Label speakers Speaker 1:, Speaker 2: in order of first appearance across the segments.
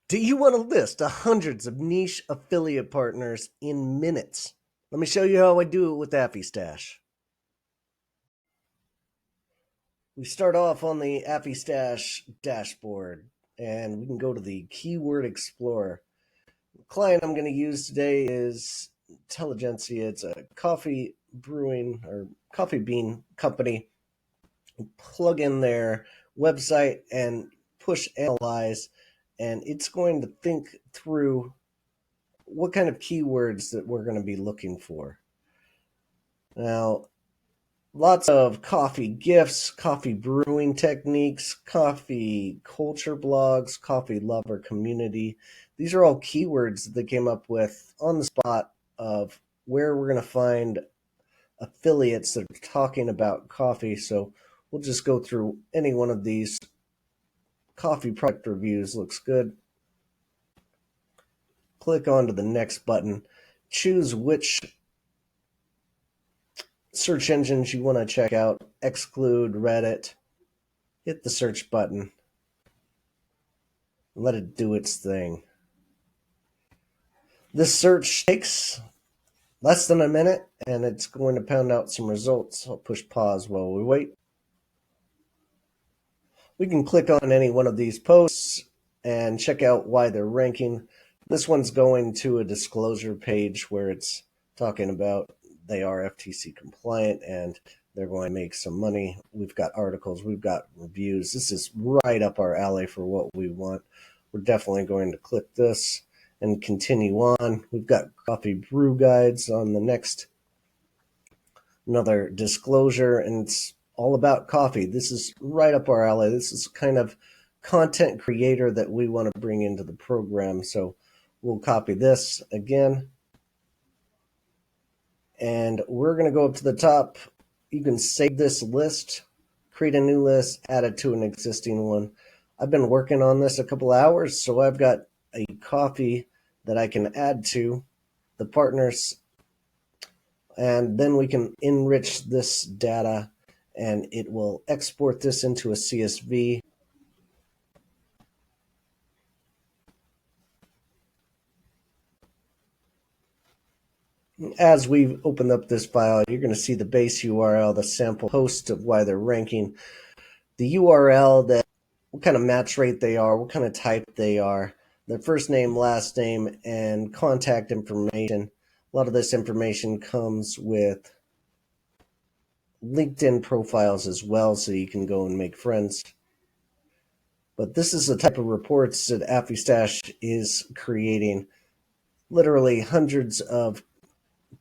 Speaker 1: Do you want a list of hundreds of niche affiliate partners in minutes? Let me show you how I do it with Affistash. We start off on the Affistash dashboard and we can go to the Keyword Explorer. The client I'm going to use today is Intelligentsia. It's a coffee brewing or coffee bean company. Plug in their website and push analyze, and it's going to think through what kind of keywords that we're going to be looking for. Now, lots of coffee gifts, coffee brewing techniques, coffee culture blogs, coffee lover community. These are all keywords that they came up with on the spot of where we're going to find affiliates that are talking about coffee. So we'll just go through any one of these. Coffee product reviews looks good. Click onto the next button. Choose which search engines you want to check out. Exclude Reddit. Hit the search button. Let it do its thing. This search takes less than a minute and it's going to pound out some results. I'll push pause while we wait. We can click on any one of these posts and check out why they're ranking. This one's going to a disclosure page where it's talking about they are FTC compliant and they're going to make some money. We've got articles, we've got reviews. This is right up our alley for what we want. We're definitely going to click this and continue on. We've got coffee brew guides on the next, another disclosure, and it's all about coffee. This is right up our alley. This is kind of content creator that we want to bring into the program. So we'll copy this again. And we're going to go up to the top. You can save this list, create a new list, add it to an existing one. I've been working on this a couple hours, so I've got a coffee that I can add to the partners. And then we can enrich this data and it will export this into a CSV. As we've opened up this file, you're going to see the base URL, the sample host of why they're ranking, the URL, that what kind of match rate they are, what kind of type they are, their first name, last name, and contact information. A lot of this information comes with LinkedIn profiles as well, so you can go and make friends. But this is the type of reports that Affistash is creating. Literally hundreds of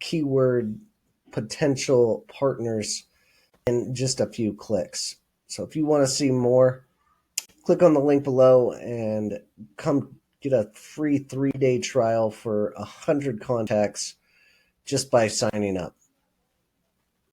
Speaker 1: keyword potential partners in just a few clicks. So if you want to see more, click on the link below and come get a free 3-day trial for 100 contacts just by signing up.